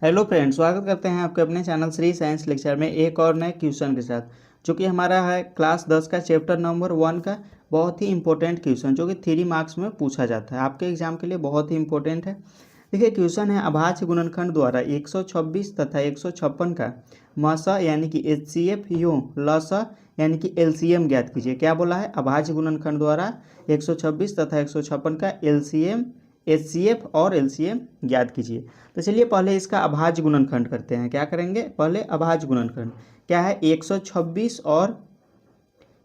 Hello friends, स्वागत करते हैं आपके अपने चैनल श्री साइंस लेक्चर में एक और नए क्वेश्चन के साथ, जो कि हमारा है क्लास 10 का चैप्टर नंबर 1 का बहुत ही इंपॉर्टेंट क्वेश्चन, जो कि 3 मार्क्स में पूछा जाता है। आपके एग्जाम के लिए बहुत ही इंपॉर्टेंट है। देखिए, क्वेश्चन है अभाज्य गुणनखंड द्वारा 126 तथा 156 का मसा यानी कि HCF यूं लसा यानी कि LCM ज्ञात कीजिए। क्या बोला है? अभाज्य गुणनखंड द्वारा 126 तथा 156 का LCM, HCF और LCM ज्ञात कीजिए। तो चलिए पहले इसका अभाज्य गुणनखंड करते हैं। क्या करेंगे? पहले अभाज्य गुणनखंड क्या है? 126 और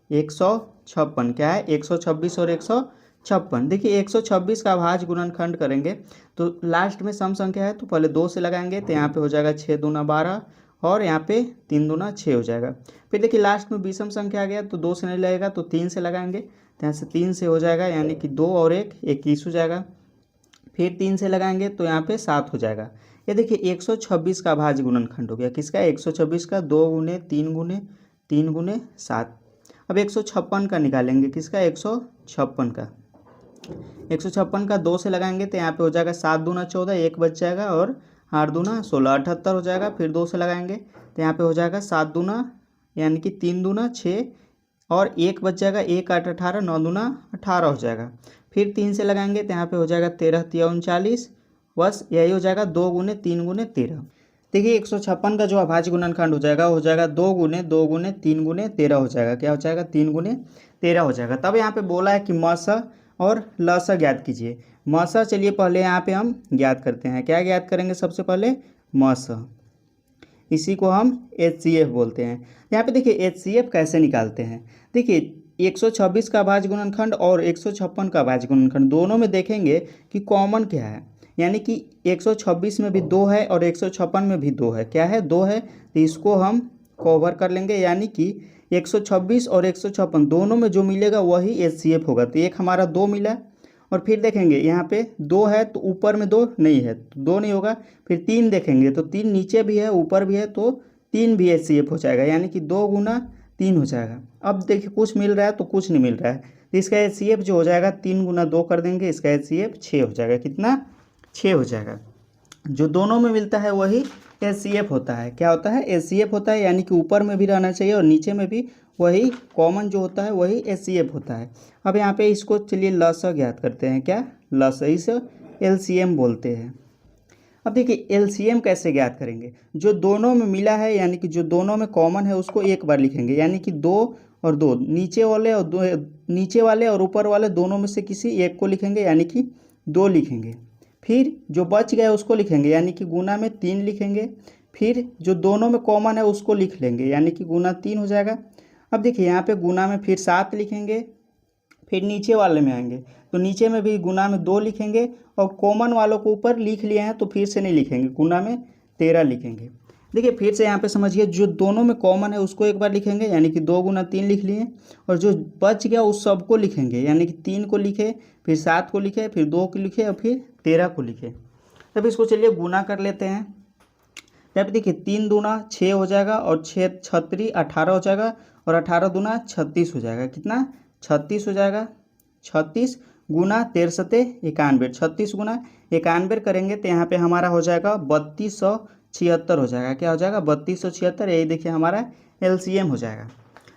156 क्या है? 126 और 156। देखिए, 126 का अभाज्य गुणनखंड करेंगे तो लास्ट में सम संख्या है तो पहले 2 से लगाएंगे, तो यहाँ पे हो जाएगा 6 दूना 12 और यहाँ पे 3 दूना 6 हो जाएगा। फिर देखिए लास्ट में विषम संख्या आ गया तो 2 से नहीं लगेगा तो 3 से लगाएंगे, तो यहाँ से 3 से हो जाएगा, यानी कि 2 और 1 21 हो जाएगा। फिर 3 से लगाएंगे तो यहाँ पे 7 हो जाएगा। ये देखिए 126 का अभाज्य गुणनखंड हो गया। किसका? 126 का 2 गुने 3 गुने 3 गुने 7। अब 156 का निकालेंगे। किसका? 156 का 156 का 2 से लगाएंगे तो यहाँ पे हो जाएगा 7 दूना 14, 1 बच जाएगा और 8 दूना 16 78 हो जाएगा। फिर 2 से लगाएंगे तो यहाँ पे हो जाएगा 7 दूना यानी कि 3 दूना 6 और 1 बच जाएगा, 1 8 18 9 दूना 18 हो जाएगा। फिर 3 से लगाएंगे तो यहाँ पे हो जाएगा 13 तिया 39, बस यही हो जाएगा 2 गुने 3 गुने 13। देखिए 156 का जो अभाज्य गुणनखंड हो जाएगा 2 गुने 2 गुने 3 गुने 13 हो जाएगा। क्या हो जाएगा? 3 गुने 13 हो जाएगा। तब यहाँ पे बोला है कि मस और लस ज्ञात कीजिए। मस चलिए पहले यहाँ पे हम ज्ञात करते हैं। क्या ज्ञात करेंगे? सबसे पहले मस, इसी को हम HCF बोलते हैं। यहाँ पे देखिए HCF कैसे निकालते हैं। देखिए 126 का अभाज्य गुणनखंड और 156 का अभाज्य गुणनखंड दोनों में देखेंगे कि कॉमन क्या है, यानी कि 126 में भी 2 है और 156 में भी 2 है। क्या है? 2 है, तो इसको हम कवर कर लेंगे, यानी कि 126 और 156 दोनों में जो मिलेगा वही HCF होगा। तो एक हमारा 2 मिला, और फिर देखेंगे यहाँ पे 2 है तो ऊपर में 2 नहीं है तो 2 नहीं होगा। फिर 3 देखेंगे तो 3 नीचे भी है ऊपर भी है तो 3 भी HCF हो जाएगा, यानी कि 2 गुना 3 हो जाएगा। अब देखिए कुछ मिल रहा है तो कुछ नहीं मिल रहा है, तो इसका HCF जो हो जाएगा 3 गुना 2 कर देंगे, इसका HCF 6 हो जाएगा। कितना? 6 हो जाएगा। जो दोनों में मिलता है वही HCF होता है। क्या होता है? HCF होता है, यानी कि ऊपर में भी रहना चाहिए और नीचे में भी वही कॉमन जो होता है वही HCF होता है। अब यहाँ पे इसको चलिए लसा ज्ञात करते हैं। क्या? लसा, इसे LCM बोलते हैं। अब देखिए LCM कैसे ज्ञात करेंगे? जो दोनों में मिला है, यानी कि जो दोनों में कॉमन है उसको एक बार लिखेंगे, यानी कि 2 और 2 नीचे वाले और नीचे वाले और ऊपर वाले दोनों में से किसी एक को लिखेंगे, यानी कि 2 लिखेंगे। फिर जो बच गया उसको लिखेंगे, यानी कि गुना में 3 लिखेंगे। फिर जो दोनों में कॉमन है उसको लिख लेंगे, यानी कि गुना 3 हो जाएगा। अब देखिए यहाँ पे गुना में फिर 7 लिखेंगे। फिर नीचे वाले में आएंगे तो नीचे में भी गुना में 2 लिखेंगे, और कॉमन वालों को ऊपर लिख लिए हैं तो फिर से नहीं लिखेंगे, गुना में 13 लिखेंगे। देखिए फिर से यहाँ पे समझिए, जो दोनों में कॉमन है उसको एक बार लिखेंगे, यानी कि 2 गुना 3 लिख लिए, और जो बच गया उस सबको लिखेंगे, यानी कि 3 को लिखे, फिर 7 को लिखे, फिर 2 को लिखे और फिर 13 को लिखे। तब इसको चलिए गुना कर लेते हैं। यहाँ पे देखिए 3 दूना 6 हो जाएगा और 6 छत्ती 18 हो जाएगा, और 18 दूना 36 हो जाएगा। कितना? 36 हो जाएगा। 36 गुना 13 36 गुना 91 करेंगे तो यहाँ पे हमारा हो जाएगा 3276 हो जाएगा। क्या हो जाएगा? 3276। यही देखिए हमारा LCM हो जाएगा।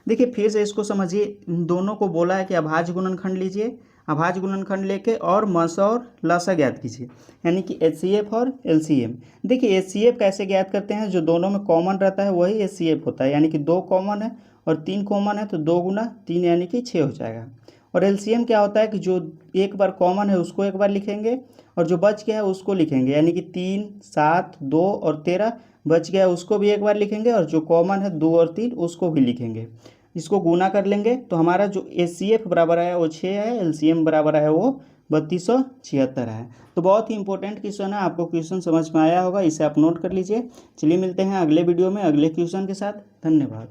देखिए फिर से इसको समझिए, इन दोनों को बोला है कि अभाज्य गुणनखंड लीजिए, अभाज्य गुणनखंड लेके और मस और लसा ज्ञात कीजिए, यानी कि HCF और LCM। देखिए HCF कैसे ज्ञात करते हैं? जो दोनों में कॉमन रहता है वही HCF होता है, यानी कि 2 कॉमन है और 3 कॉमन है तो 2 गुना 3 यानी कि 6 हो जाएगा। और LCM क्या होता है कि जो एक बार कॉमन है उसको एक बार लिखेंगे, और जो बच गया है उसको लिखेंगे, यानी कि 3 7 2 और 13 बच गया है उसको भी एक बार लिखेंगे, और जो कॉमन है 2 और 3 उसको भी लिखेंगे। इसको गुना कर लेंगे तो हमारा जो HCF बराबर है वो 6 है, LCM बराबर है वो 3276 है। तो बहुत ही इंपॉर्टेंट क्वेश्चन है, आपको क्वेश्चन समझ में आया होगा, इसे आप नोट कर लीजिए। चलिए मिलते हैं अगले वीडियो में अगले क्वेश्चन के साथ। धन्यवाद।